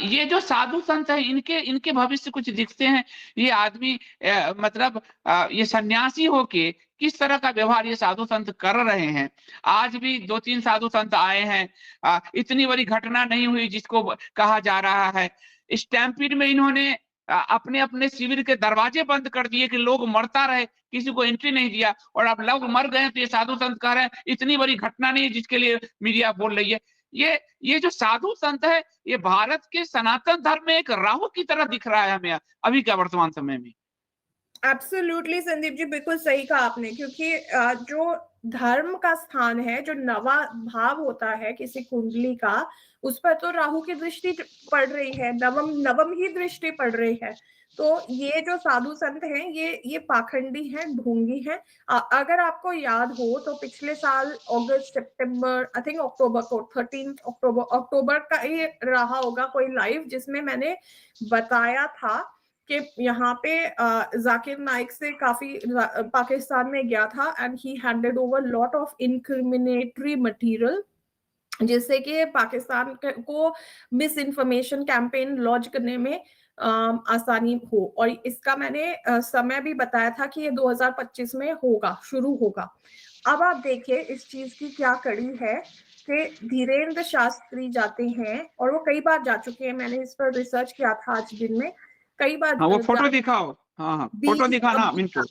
ये जो साधु संत है इनके इनके भविष्य कुछ दिखते हैं। ये आदमी मतलब ये सन्यासी होके किस तरह का व्यवहार ये साधु संत कर रहे हैं। आज भी 2-3 साधु संत आए हैं, इतनी बड़ी घटना नहीं हुई जिसको कहा जा रहा है। स्टैम्पीड में इन्होंने अपने अपने शिविर के दरवाजे बंद कर दिए कि लोग मरता रहे, किसी को एंट्री नहीं दिया, और अब लोग मर गए तो ये साधु संत कह रहे हैं इतनी बड़ी घटना नहीं है जिसके लिए मीडिया बोल रही है। ये जो साधु संत है ये भारत के सनातन धर्म में एक राहु की तरह दिख रहा है हमें अभी का वर्तमान समय में। एब्सोल्युटली संदीप जी, बिल्कुल सही कहा आपने, क्योंकि जो धर्म का स्थान है, जो नवा भाव होता है किसी कुंडली का, उस पर तो राहु की दृष्टि पड़ रही है, नवम नवम ही दृष्टि पड़ रही है। तो ये जो साधु संत हैं ये पाखंडी हैं, ढोंगी हैं। अगर आपको याद हो तो पिछले साल अगस्त सितंबर आई थिंक अक्टूबर को 13 अक्टूबर का ये रहा होगा कोई लाइव, जिसमें मैंने बताया था कि यहाँ पे जाकिर नाइक से काफी पाकिस्तान में गया था and he handed over lot of incriminatory material, जिससे कि पाकिस्तान को मिस इन्फॉर्मेशन कैंपेन लॉन्च करने में आसानी हो। और इसका मैंने समय भी बताया था कि ये 2025 में होगा, शुरू होगा। अब आप देखिए इस चीज की क्या कड़ी है कि धीरेन्द्र शास्त्री जाते हैं, और वो कई बार जा चुके हैं, मैंने इस पर रिसर्च किया था आज दिन में, कई बार हाँ वो फोटो दिखाओ, हाँ फोटो दिखाना इनको।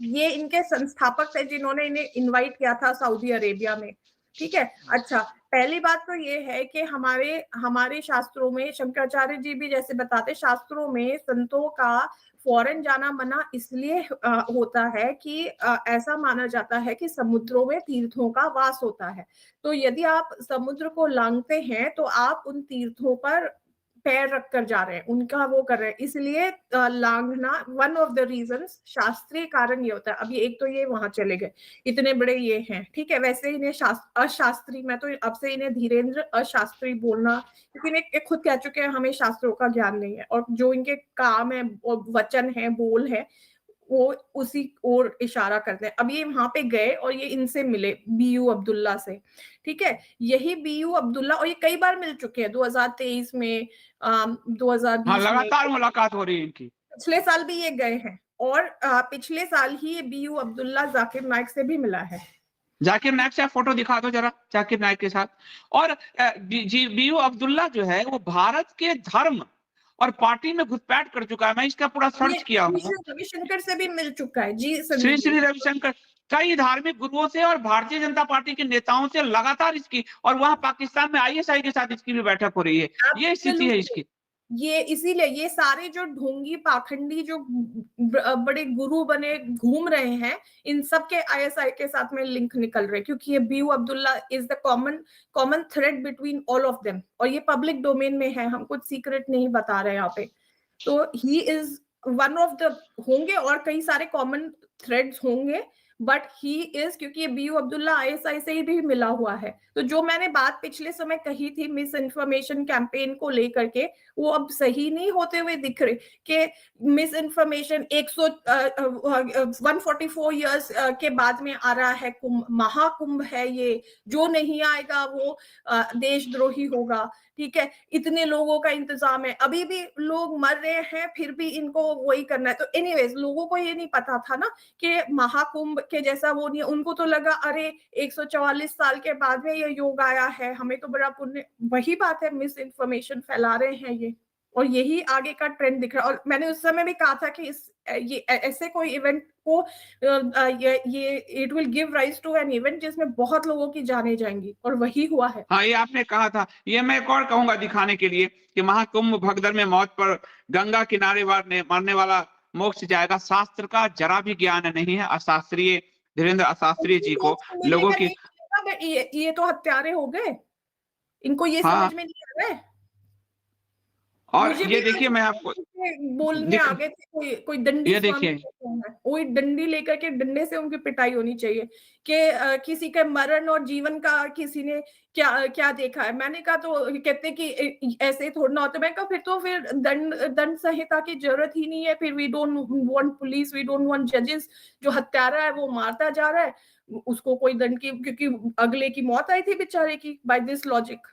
ये इनके संस्थापक थे जिन्होंने इन्हें इनवाइट किया था सऊदी अरेबिया में। ठीक है, अच्छा पहली बात तो ये है कि हमारे शास्त्रों में, शंकराचार्य जी भी जैसे बताते, शास्त्रों में संतों का फॉरेन जाना मना इसलिए होता है कि ऐसा माना जाता है कि समुद्रों में तीर्थों का वास होता है। तो यदि आप समुद्र को लांघते हैं तो आप उन तीर्थों पर पैर रख कर जा रहे हैं, उनका वो कर रहे हैं, इसलिए लांघना वन ऑफ द रीजंस। शास्त्रीय कारण ये होता है। अभी एक तो ये वहां चले गए, इतने बड़े ये हैं, ठीक है, वैसे इन्हें अशास्त्री, मैं तो अब से इन्हें धीरेन्द्र अशास्त्री बोलना, क्योंकि इन्हें खुद कह चुके हैं हमें शास्त्रों का ज्ञान नहीं है, और जो इनके काम है, वचन है, बोल है, वो उसी ओर इशारा करते हैं। अब ये वहां पे गए और ये इनसे मिले बीयू अब्दुल्ला से, ठीक है, यही बीयू अब्दुल्ला, और ये कई बार मिल चुके हैं 2023 में, 2020 हाँ में, लगातार मुलाकात हो रही है इनकी, पिछले साल भी ये गए हैं, और पिछले साल ही ये बीयू अब्दुल्ला जाकिर नाइक से भी मिला है। जाकिर नाइक से आप फोटो दिखा दो जरा, जाकिर नाइक के साथ। और बीयू अब्दुल्ला जो है वो भारत के धर्म और पार्टी में घुसपैठ कर चुका है। मैं इसका पूरा सर्च किया हूँ। रविशंकर से भी मिल चुका है जी, श्री रविशंकर, कई धार्मिक गुरुओं से और भारतीय जनता पार्टी के नेताओं से लगातार इसकी, और वहां पाकिस्तान में आईएसआई के साथ इसकी भी बैठक हो रही है। ये स्थिति है इसकी। ये इसीलिए ये सारे जो ढोंगी पाखंडी जो बड़े गुरु बने घूम रहे हैं, इन सब के आईएसआई के साथ में लिंक निकल रहे हैं, क्योंकि ये बीयू Abdullah is the common thread between all of them, और ये पब्लिक डोमेन में है, हम कुछ सीक्रेट नहीं बता रहे यहाँ पे। तो he is one of the, होंगे और कई सारे कॉमन थ्रेड्स होंगे, बट ही इज, क्योंकि ये बीयू अब्दुल्ला आईएसआई से ही भी मिला हुआ है। तो जो मैंने बात पिछले समय कही थी मिस इन्फॉर्मेशन कैंपेन को लेकर के, वो अब सही नहीं होते हुए दिख रहे कि मिस इन्फॉर्मेशन 144 ईयर्स के बाद में आ रहा है कुंभ, महाकुंभ है ये, जो नहीं आएगा वो देशद्रोही होगा, ठीक है, इतने लोगों का इंतजाम है, अभी भी लोग मर रहे हैं, फिर भी इनको वही करना है। तो एनीवेज लोगों को ये नहीं पता था ना कि महाकुंभ के जैसा वो नहीं, उनको तो लगा अरे 144 साल के बाद में ये योग आया है, हमें तो बड़ा पुण्य, वही बात है, मिस इन्फॉर्मेशन फैला रहे हैं ये, और यही आगे का ट्रेंड दिख रहा है। और मैंने उस समय भी कहा था कि ये ऐसे कोई इवेंट को ये it will give rise to an event जिसमें बहुत लोगों की जाने जाएंगी, और वही हुआ है। हाँ ये आपने कहा था, ये मैं एक और कहूंगा दिखाने के लिए कि महाकुंभ भगदड़ में मौत पर गंगा किनारे मरने वाला मोक्ष जाएगा। शास्त्र का जरा भी ज्ञान नहीं है अशास्त्रीय धीरेन्द्र अशास्त्री जी को, लोगों की। ये तो हत्यारे हो गए, इनको ये समझ में नहीं आ रहा है। और ये देखिए मैं आपको बोलने आ गए थे, कोई डंडी, ये देखिए कोई डंडी लेकर के डंडे से उनकी पिटाई होनी चाहिए कि किसी के मरण और जीवन का किसी ने क्या देखा है। मैंने कहा, तो कहते कि ऐसे थोड़ा ना होता, मैं कहा फिर दंड संहिता की जरूरत ही नहीं है, फिर we don't want police, we don't want जजेस। जो हत्यारा है वो मारता जा रहा है, उसको कोई दंड की, क्योंकि अगले की मौत आई थी बेचारे की, बाय दिस लॉजिक।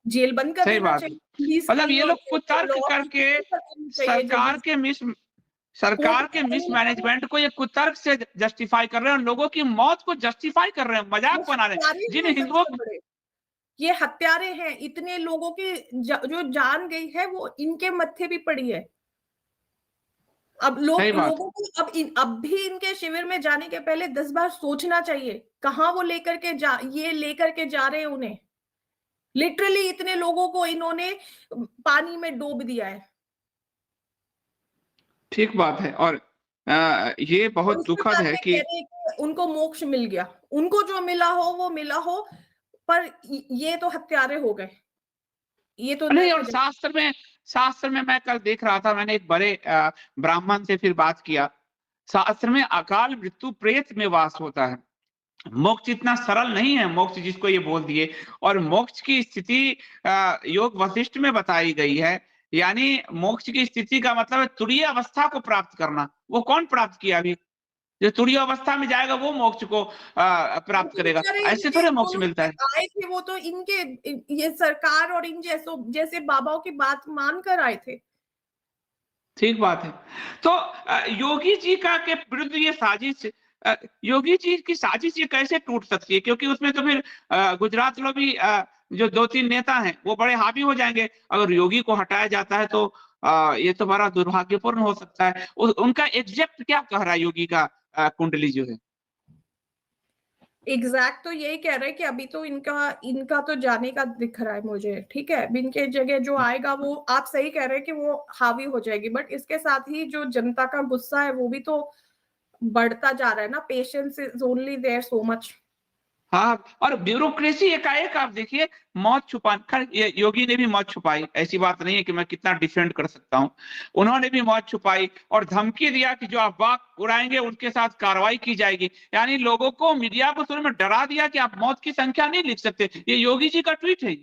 जेल बंद कर सही देना बात है। चाहिए, पुलिस मतलब की ये और लोग कुतर्क लॉ की करके कर देनी चाहिए सरकार जल्दी से। के कोर्ट सरकार में के नहीं लगानी, मिसमैनेजमेंट को ये कुतर्क से जस्टिफाई कर रहे हैं और लोगों की मौत को जस्टिफाई कर रहे हैं, वो मजाक बना रहे हत्यारे हैं। जिन हैं हिंदुओं सबसे बड़े, ये हत्यारे हैं, इतने लोगों की जो जान गई है वो इनके मत्थे भी पड़ी है। अब सही बात लोगों को अब भी इनके शिविर में जाने के पहले 10 बार सोचना चाहिए, कहाँ वो लेकर के जा रहे हैं उन्हें। लिटरली इतने लोगों को इन्होंने पानी में डूब दिया है। ठीक बात है। और ये और बहुत उसके दुखद बाद है में कि कह रहे हैं कि उनको मोक्ष मिल गया, उनको जो मिला हो वो मिला हो, पर ये तो हत्यारे हो गए, ये तो नहीं। नरक और शास्त्र में मैं कल देख रहा था, मैंने एक बड़े ब्राह्मण से फिर बात किया। शास्त्र में अकाल मृत्यु प्रेत में वास होता है। मोक्ष इतना सरल नहीं है, मोक्ष जिसको ये बोल दिए। और मोक्ष की स्थिति योग वशिष्ठ में बताई गई है। यानी मोक्ष की स्थिति का मतलब है तुरीय अवस्था को प्राप्त करना। वो कौन प्राप्त किया अभी? जो तुरीय अवस्था में जाएगा वो मोक्ष को वो प्राप्त तो करेगा। बेचारे ऐसे इनके थोड़े मोक्ष जो मिलता है। आए थे वो तो इनके ये सरकार और इन जैसे बाबाओं की बात मानकर आए थे। ठीक बात है। तो योगी जी का के विरुद्ध ये साजिश, योगी जी की साजिश ये कैसे टूट सकती है? क्योंकि उसमें तो फिर गुजरात में भी जो 2-3 नेता हैं वो बड़े हावी हो जाएंगे। अगर योगी को हटाया जाता है तो ये तो बड़ा दुर्भाग्यपूर्ण हो सकता है। उनका एग्जैक्ट क्या कह रहा है योगी का कुंडली जो है? एग्जैक्ट तो यही कह रहा है कि अभी तो इनका इनका तो जाने का दिख रहा है मुझे, ठीक है। अब इनके जगह जो आएगा वो आप सही कह रहे हैं कि वो हावी हो जाएगी, बट इसके साथ ही जो जनता का गुस्सा है वो भी तो बढ़ता जा रहा है ना। Patience is only there so much. हाँ, और ब्यूरोक्रेसी एकाएक आप देखिए मौत छुपा, खैर ये योगी ने भी मौत छुपाई, ऐसी बात नहीं है कि मैं कितना डिफेंड कर सकता हूँ। उन्होंने भी मौत छुपाई और धमकी दिया कि जो अफवाह उड़ाएंगे उनके साथ कार्रवाई की जाएगी। यानी लोगों को, मीडिया को शुरू में डरा दिया कि आप मौत की संख्या नहीं लिख सकते। ये योगी जी का ट्वीट है।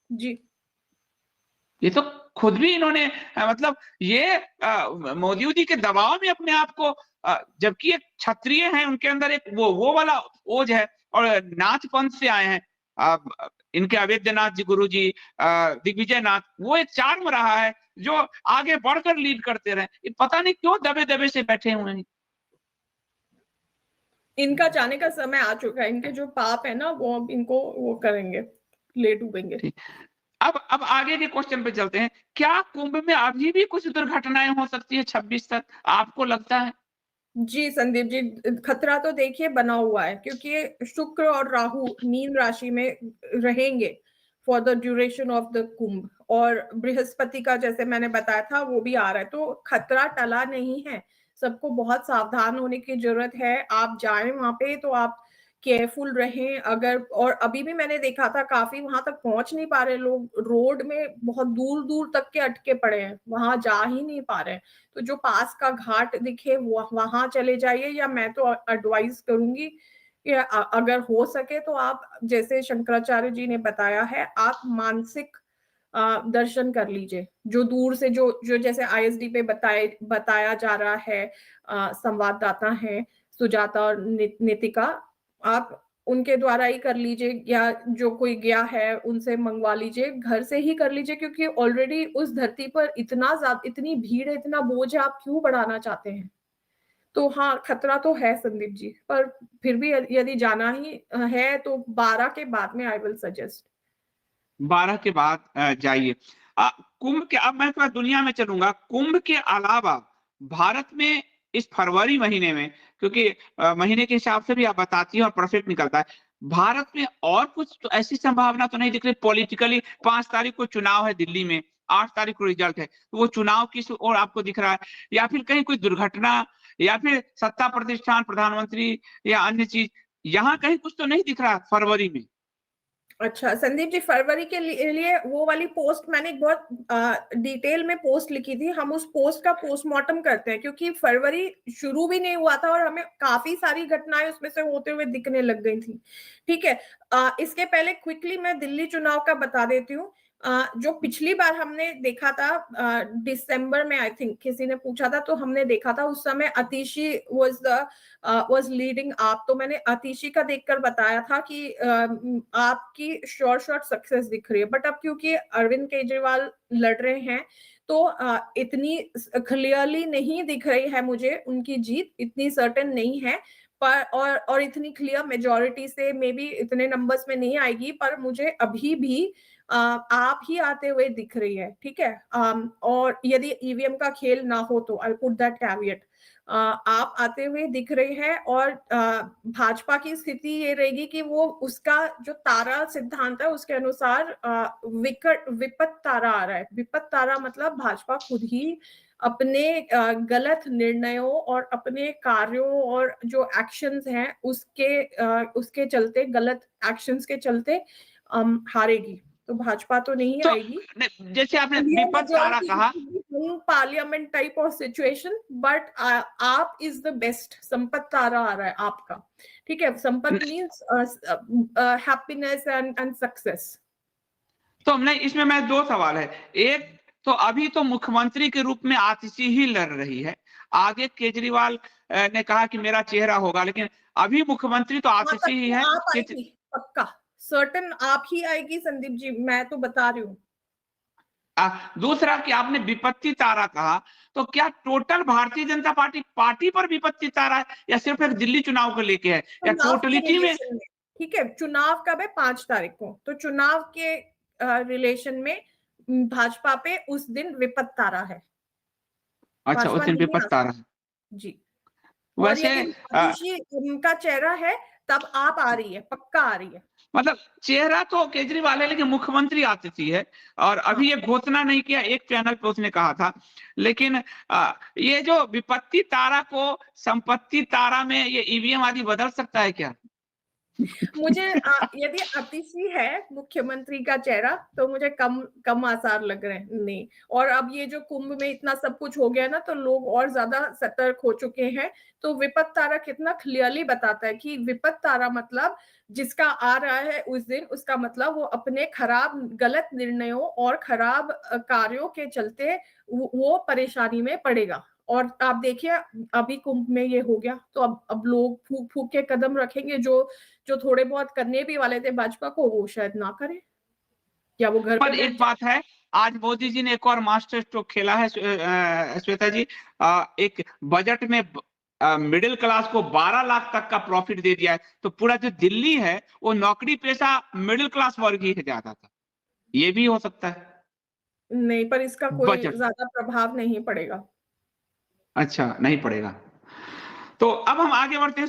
जी। ये तो खुद भी इन्होंने मतलब ये मोदी जी के दबाव में अपने आप को, जबकि एक क्षत्रिय हैं, उनके अंदर एक वो वाला ओज है और नाथ पंथ से आए हैं। इनके अवेद्यनाथ जी गुरु जी, दिग्विजय नाथ, वो एक चार्म रहा है जो आगे बढ़कर लीड करते रहे। ये पता नहीं क्यों दबे दबे से बैठे हुए हैं। इनका जाने का समय आ चुका है, इनके जो पाप है ना वो अब इनको वो करेंगे, ले डूबेंगे। ठीक। अब आगे के क्वेश्चन पे चलते हैं। क्या कुंभ में अभी भी कुछ दुर्घटनाएं हो सकती है 26 तक, आपको लगता है? जी संदीप जी, खतरा तो देखिए बना हुआ है, क्योंकि शुक्र और राहु मीन राशि में रहेंगे for the duration of the Kumbh, और बृहस्पति का जैसे मैंने बताया था वो भी आ रहा है, तो खतरा टला नहीं है। सबको बहुत सावधान होने की जरूरत है। आप जाएं वहां पे तो आप केयरफुल रहें। अगर, और अभी भी मैंने देखा था काफी वहां तक पहुंच नहीं पा रहे लोग, रोड में बहुत दूर दूर तक के अटके पड़े हैं, वहां जा ही नहीं पा रहे हैं। तो जो पास का घाट दिखे वो वहां चले जाइए, या मैं तो एडवाइस करूंगी कि अगर हो सके तो आप, जैसे शंकराचार्य जी ने बताया है, आप मानसिक दर्शन कर लीजिए। जो दूर से जो जो जैसे आईएसडी पे बताया जा रहा है, संवाददाता हैं सुजाता और नितिका, आप उनके द्वारा ही कर लीजिए, या जो कोई गया है उनसे मंगवा लीजिए, घर से ही कर लीजिए, क्योंकि ऑलरेडी उस धरती पर इतनी भीड़ है, इतना बोझ है, आप क्यों बढ़ाना चाहते हैं। तो हाँ, खतरा तो है संदीप जी, पर फिर भी यदि जाना ही है तो 12 के बाद में आई विल सजेस्ट। 12 के बाद जाइए। कुंभ के, अब मैं थोड़ा दुनिया में चलूंगा। कुंभ के अलावा भारत में इस फरवरी महीने में, क्योंकि महीने के हिसाब से भी आप बताती हैं और परफेक्ट निकलता है, भारत में और कुछ तो ऐसी संभावना तो नहीं दिख रही पॉलिटिकली। 5 तारीख को चुनाव है दिल्ली में, 8 तारीख को रिजल्ट है, तो वो चुनाव किस ओर आपको दिख रहा है? या फिर कहीं कोई दुर्घटना, या फिर सत्ता प्रतिष्ठान, प्रधानमंत्री या अन्य चीज, यहाँ कहीं कुछ तो नहीं दिख रहा फरवरी में? अच्छा संदीप जी, फरवरी के लिए वो वाली पोस्ट मैंने एक बहुत डिटेल में पोस्ट लिखी थी। हम उस पोस्ट का पोस्टमार्टम करते हैं, क्योंकि फरवरी शुरू भी नहीं हुआ था और हमें काफी सारी घटनाएं उसमें से होते हुए दिखने लग गई थी। ठीक है, इसके पहले क्विकली मैं दिल्ली चुनाव का बता देती हूँ। जो पिछली बार हमने देखा था दिसंबर में, आई थिंक किसी ने पूछा था, तो हमने देखा था उस समय अतिशी वाज लीडिंग आप, तो मैंने अतिशी का देखकर बताया था कि आपकी शॉर्ट सक्सेस दिख रही है। बट अब क्योंकि अरविंद केजरीवाल लड़ रहे हैं, तो इतनी क्लियरली नहीं दिख रही है मुझे उनकी जीत, इतनी सर्टेन नहीं है। पर और इतनी क्लियर मेजोरिटी से मे बी इतने नंबर्स में नहीं आएगी, पर मुझे अभी भी आप ही आते हुए दिख रही है, ठीक है। और यदि ईवीएम का खेल ना हो तो आई पुट दैट कैविएट, आप आते हुए दिख रहे हैं। और भाजपा की स्थिति ये रहेगी कि वो उसका जो तारा सिद्धांत है उसके अनुसार विपत तारा आ रहा है। विपत तारा मतलब भाजपा खुद ही अपने गलत निर्णयों और अपने कार्यों और जो एक्शंस हैं उसके चलते, गलत एक्शंस के चलते हारेगी। तो भाजपा तो नहीं तो आएगी। जैसे आपने विपद तारा कहा, parliament type of situation, but आप इज द बेस्ट। संपत तारा आ रहा है आपका, ठीक है। संपत मीन्स हैप्पीनेस एंड सक्सेस। तो नहीं, इसमें मैं दो सवाल है। एक तो अभी तो मुख्यमंत्री के रूप में आतिशी ही लड़ रही है, आगे केजरीवाल ने कहा कि मेरा चेहरा होगा, लेकिन अभी मुख्यमंत्री तो आतिशी ही है। आप आएगी पक्का, सर्टन आप ही आएगी संदीप जी, मैं तो बता रही हूँ। दूसरा कि आपने विपत्ति तारा कहा, तो क्या टोटल भारतीय जनता पार्टी पर विपत्ति तारा है, या सिर्फ एक दिल्ली चुनाव को लेके है, या टोटलिटी में? ठीक है, चुनाव कब है? 5 तारीख को। तो चुनाव के रिलेशन में भाजपा पे उस दिन विपत्ति तारा है। अच्छा, उस दिन विपत्ति तारा है जी। वैसे। और यदि आतिशी उनका चेहरा है तब आप आ रही है, पक्का आ रही है। मतलब चेहरा तो केजरीवाल है, लेकिन मुख्यमंत्री आतिशी है। और अभी ये घोषणा नहीं किया, एक चैनल पे उसने कहा था। लेकिन ये जो विपत्ति तारा को संपत्ति तारा में ये ईवीएम आदि बदल सकता है क्या? मुझे यदि अतिशी है मुख्यमंत्री का चेहरा तो मुझे कम आसार लग रहे हैं। नहीं, और अब ये जो कुंभ में इतना सब कुछ हो गया ना, तो लोग और ज्यादा सतर्क हो चुके हैं। तो विपत्ति तारा कितना क्लियरली बताता है कि विपत्ति तारा मतलब जिसका आ रहा है उस दिन, उसका मतलब वो अपने खराब गलत निर्णयों और खराब कार्यों के चलते वो परेशानी में पड़ेगा। और आप देखिए अभी कुंभ में ये हो गया, तो अब लोग फूक फूक के कदम रखेंगे। जो थोड़े बहुत करने भी वाले थे भाजपा को, वो शायद ना करें, या वो घर पर पे एक बात है, आज मोदी जी ने एक और मास्टर स्ट्रोक खेला है श्वेता जी। एक बजट में मिडिल क्लास को 12 लाख तक का प्रॉफिट दे दिया है। तो पूरा जो दिल्ली है वो नौकरी पेशा मिडिल क्लास वर्ग ही ज्यादा था। ये भी हो सकता है। नहीं, पर इसका कोई बजट ज्यादा प्रभाव नहीं पड़ेगा। अच्छा नहीं पड़ेगा। तो अब हम आगे बढ़ते हैं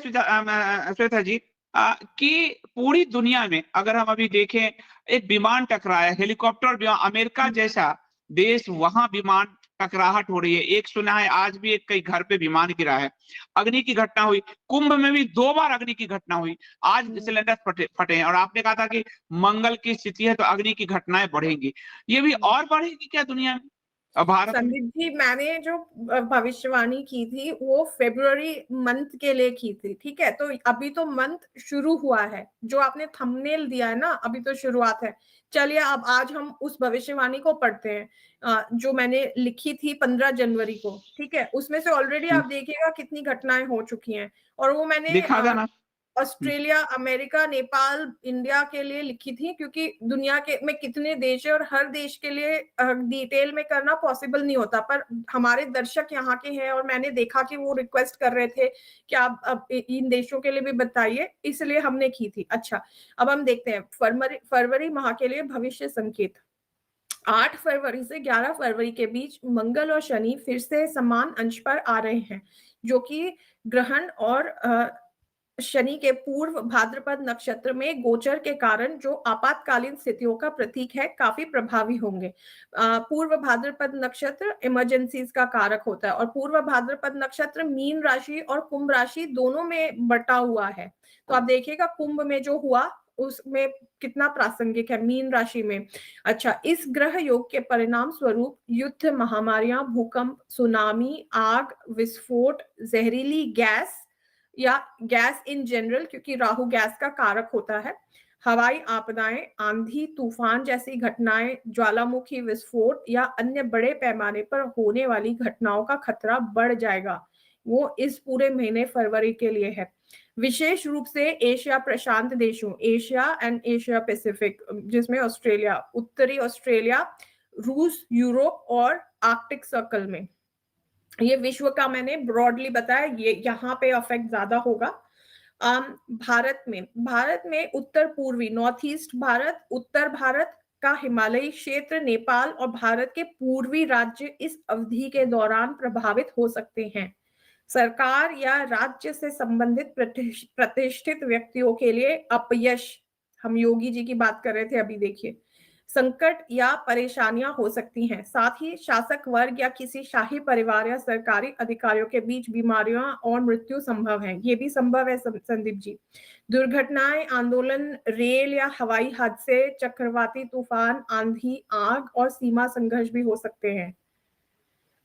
श्वेता जी, कि पूरी दुनिया में अगर हम अभी देखें, एक विमान टकराया, हेलीकॉप्टर विमान, अमेरिका जैसा देश, वहां विमान टकराहट हो रही है। एक सुना है आज भी एक कई घर पे विमान गिरा है, अग्नि की घटना हुई। कुंभ में भी 2 बार अग्नि की घटना हुई। आज सिलेंडर फटे हैं, और आपने कहा था कि मंगल की स्थिति है तो अग्नि की घटनाएं बढ़ेंगी। ये भी और बढ़ेगी क्या दुनिया में, भारत में? संदीप जी, मैंने जो भविष्यवाणी की थी वो फरवरी मंथ के लिए की थी, ठीक है। तो अभी तो मंथ शुरू हुआ है, जो आपने थंबनेल दिया है ना, अभी तो शुरुआत है। चलिए अब आज हम उस भविष्यवाणी को पढ़ते हैं जो मैंने लिखी थी 15 जनवरी को, ठीक है। उसमें से ऑलरेडी आप देखिएगा कितनी घटनाएं हो चुकी हैं। और वो मैंने दिखा देना। ऑस्ट्रेलिया, अमेरिका, नेपाल, इंडिया के लिए लिखी थी, क्योंकि दुनिया के में कितने देश है और हर देश के लिए डिटेल में करना पॉसिबल नहीं होता। पर हमारे दर्शक यहाँ के हैं और मैंने देखा कि वो रिक्वेस्ट कर रहे थे कि आप अब इन देशों के लिए भी बताइए, इसलिए हमने की थी। अच्छा, अब हम देखते हैं फरवरी माह के लिए भविष्य संकेत। 8 फरवरी से 11 फरवरी के बीच मंगल और शनि फिर से समान अंश पर आ रहे हैं, जो कि ग्रहण और शनि के पूर्व भाद्रपद नक्षत्र में गोचर के कारण जो आपातकालीन स्थितियों का प्रतीक है, काफी प्रभावी होंगे। पूर्व भाद्रपद नक्षत्र इमरजेंसीज का कारक होता है, और पूर्व भाद्रपद नक्षत्र मीन राशि और कुंभ राशि दोनों में बटा हुआ है। तो आप देखिएगा कुंभ में जो हुआ उसमें कितना प्रासंगिक है मीन राशि में। अच्छा, इस ग्रह योग के परिणाम स्वरूप युद्ध, महामारियां, भूकंप, सुनामी, आग, विस्फोट, जहरीली गैस या गैस इन जनरल, क्योंकि राहु गैस का कारक होता है, हवाई आपदाएं, आंधी तूफान जैसी घटनाएं, ज्वालामुखी विस्फोट या अन्य बड़े पैमाने पर होने वाली घटनाओं का खतरा बढ़ जाएगा। वो इस पूरे महीने फरवरी के लिए है। विशेष रूप से एशिया प्रशांत देशों, एशिया एंड एशिया पैसिफिक, जिसमें ऑस्ट्रेलिया, उत्तरी ऑस्ट्रेलिया, रूस, यूरोप और आर्कटिक सर्कल में, ये विश्व का मैंने ब्रॉडली बताया, ये यहाँ पे अफेक्ट ज्यादा होगा। भारत में उत्तर पूर्वी, नॉर्थ ईस्ट भारत, उत्तर भारत का हिमालयी क्षेत्र, नेपाल और भारत के पूर्वी राज्य इस अवधि के दौरान प्रभावित हो सकते हैं। सरकार या राज्य से संबंधित प्रतिष्ठित व्यक्तियों के लिए अपयश, हम योगी जी की बात कर रहे थे अभी, देखिए, संकट या परेशानियां हो सकती हैं। साथ ही शासक वर्ग या किसी शाही परिवार या सरकारी अधिकारियों के बीच बीमारियां और मृत्यु संभव है। ये भी संभव है संदीप जी। दुर्घटनाएं, आंदोलन, रेल या हवाई हादसे, चक्रवाती तूफान, आंधी, आग और सीमा संघर्ष भी हो सकते हैं।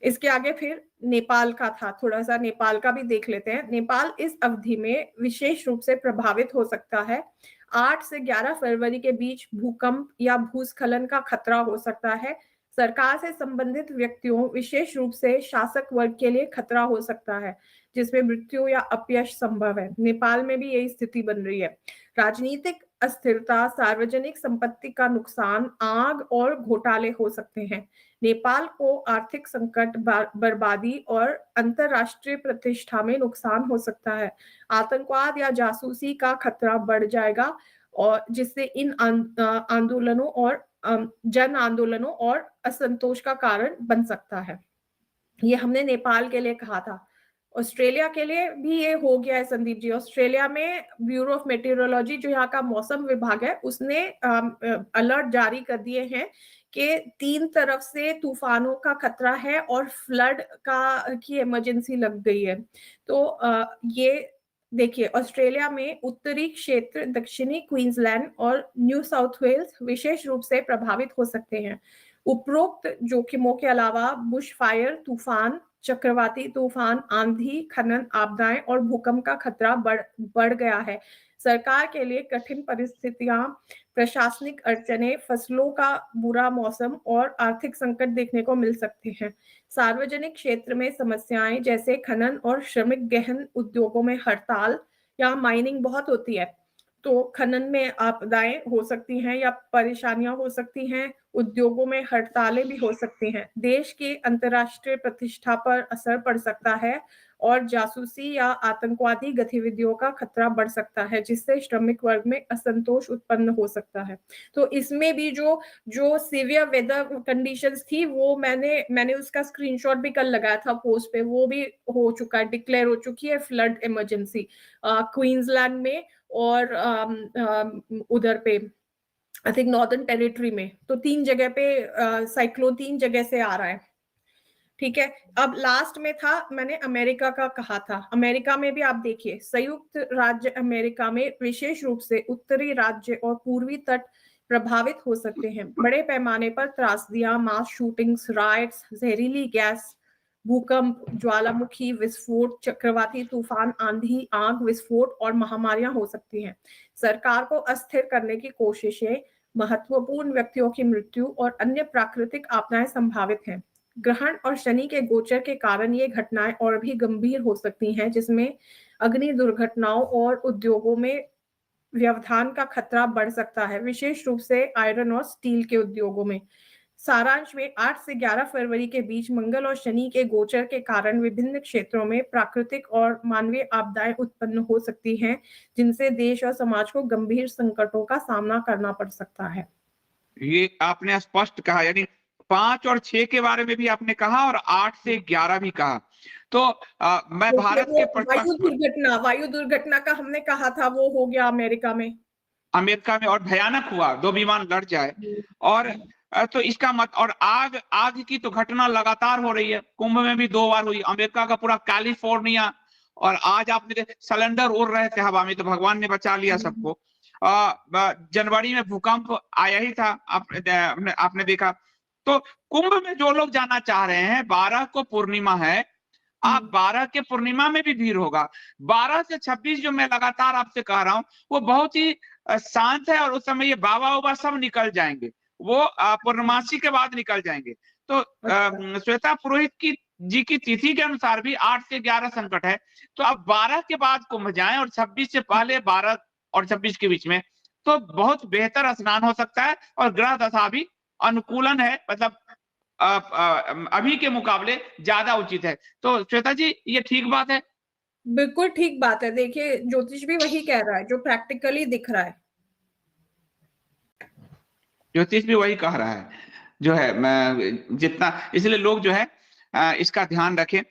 इसके आगे फिर नेपाल का था, थोड़ा सा नेपाल का भी देख लेते हैं। नेपाल इस अवधि में विशेष रूप से प्रभावित हो सकता है। 8 से 11 फरवरी के बीच भूकंप या भूस्खलन का खतरा हो सकता है। सरकार से संबंधित व्यक्तियों, विशेष रूप से शासक वर्ग के लिए खतरा हो सकता है, जिसमें मृत्यु या अपयश संभव है। नेपाल में भी यही स्थिति बन रही है। राजनीतिक अस्थिरता, सार्वजनिक संपत्ति का नुकसान, आग और घोटाले हो सकते हैं। नेपाल को आर्थिक संकट, बर्बादी और अंतरराष्ट्रीय प्रतिष्ठा में नुकसान हो सकता है। आतंकवाद या जासूसी का खतरा बढ़ जाएगा, और जिससे इन आंदोलनों और जन आंदोलनों और असंतोष का कारण बन सकता है। ये हमने नेपाल के लिए कहा था। ऑस्ट्रेलिया के लिए भी ये हो गया है संदीप जी। ऑस्ट्रेलिया में ब्यूरो ऑफ मेटीरियोलॉजी, जो यहाँ का मौसम विभाग है, उसने अलर्ट जारी कर दिए हैं कि 3 तरफ से तूफानों का खतरा है और फ्लड की इमरजेंसी लग गई है। तो ये देखिए, ऑस्ट्रेलिया में उत्तरी क्षेत्र, दक्षिणी क्वींसलैंड और न्यू साउथ वेल्स विशेष रूप से प्रभावित हो सकते हैं। उपरोक्त जोखिमों के अलावा बुश फायर, तूफान, चक्रवाती तूफान, आंधी, खनन आपदाएं और भूकंप का खतरा बढ़ गया है। सरकार के लिए कठिन परिस्थितियां, प्रशासनिक अड़चने, फसलों का बुरा मौसम और आर्थिक संकट देखने को मिल सकते हैं। सार्वजनिक क्षेत्र में समस्याएं जैसे खनन और श्रमिक गहन उद्योगों में हड़ताल, या माइनिंग बहुत होती है, तो खनन में आपदाएं हो सकती हैं या परेशानियां हो सकती हैं। उद्योगों में हड़तालें भी हो सकती हैं। देश की अंतर्राष्ट्रीय प्रतिष्ठा पर असर पड़ सकता है और जासूसी या आतंकवादी गतिविधियों का खतरा बढ़ सकता है, जिससे श्रमिक वर्ग में असंतोष उत्पन्न हो सकता है। तो इसमें भी जो सीवियर वेदर कंडीशंस थी, वो मैंने उसका स्क्रीनशॉट भी कल लगाया था पोस्ट पे, वो भी हो चुका है, डिक्लेयर हो चुकी है फ्लड इमरजेंसी क्वींसलैंड में और उधर पे आई थिंक नॉर्दर्न टेरिटरी में। तो 3 जगह पे साइक्लोन 3 जगह से आ रहा है। ठीक है, अब लास्ट में था, मैंने अमेरिका का कहा था। अमेरिका में भी आप देखिए, संयुक्त राज्य अमेरिका में विशेष रूप से उत्तरी राज्य और पूर्वी तट प्रभावित हो सकते हैं। बड़े पैमाने पर त्रासदियां, मास शूटिंग्स, राइट्स, जहरीली गैस, भूकंप, ज्वालामुखी विस्फोट, चक्रवाती तूफान, आंधी, आग, विस्फोट और महामारियां हो सकती हैं। सरकार को अस्थिर करने की कोशिशें, महत्वपूर्ण व्यक्तियों की मृत्यु और अन्य प्राकृतिक आपदाएं संभावित हैं। ग्रहण और शनि के गोचर के कारण ये घटनाएं और भी गंभीर हो सकती हैं, जिसमें अग्नि दुर्घटनाओं और उद्योगों में व्यवधान का खतरा बढ़ सकता है, विशेष रूप से आयरन और स्टील के उद्योगों में। सारांश में 8 से 11 फरवरी के बीच मंगल और शनि के गोचर के कारण विभिन्न क्षेत्रों में प्राकृतिक और मानवीय आपदाएं उत्पन्न हो सकती हैं, जिनसे देश और समाज को गंभीर संकटों का सामना करना पड़ सकता है। ये आपने स्पष्ट कहा, यानी 5 और 6 के बारे में भी आपने कहा और 8 से 11 भी कहा। तो मैं भारत के वायु दुर्घटना का हमने कहा था, वो हो गया अमेरिका में और भयानक हुआ, 2 विमान लड़ जाए। और तो इसका मत, और आग की तो घटना लगातार हो रही है। कुंभ में भी 2 बार हुई, अमेरिका का पूरा कैलिफोर्निया, और आज आपने सिलेंडर उड़ रहे थे हवा में, तो भगवान ने बचा लिया सबको। जनवरी में भूकंप आया ही था, आपने देखा। तो कुंभ में जो लोग जाना चाह रहे हैं, 12 को पूर्णिमा है, आप 12 के पूर्णिमा में भी भीड़ होगा। 12 से 26 जो मैं लगातार आपसे कह रहा हूं, वो बहुत ही शांत है और उस समय ये बाबा उबा सब निकल जाएंगे, वो पूर्णमासी के बाद निकल जाएंगे। तो अच्छा। श्वेता पुरोहित की जी की तिथि के अनुसार भी 8 से 11 संकट है। तो अब 12 के बाद कुंभ जाएं और 26 से पहले 12 और 26 के बीच में, तो बहुत बेहतर स्नान हो सकता है और ग्रह दशा भी अनुकूलन है, मतलब अभी के मुकाबले ज्यादा उचित है। तो श्वेता जी, ये ठीक बात है? बिल्कुल ठीक बात है। देखिए ज्योतिष भी वही कह रहा है जो प्रैक्टिकली दिख रहा है। ज्योतिष भी वही कह रहा है, जो है मैं जितना, इसलिए लोग जो है इसका ध्यान रखें।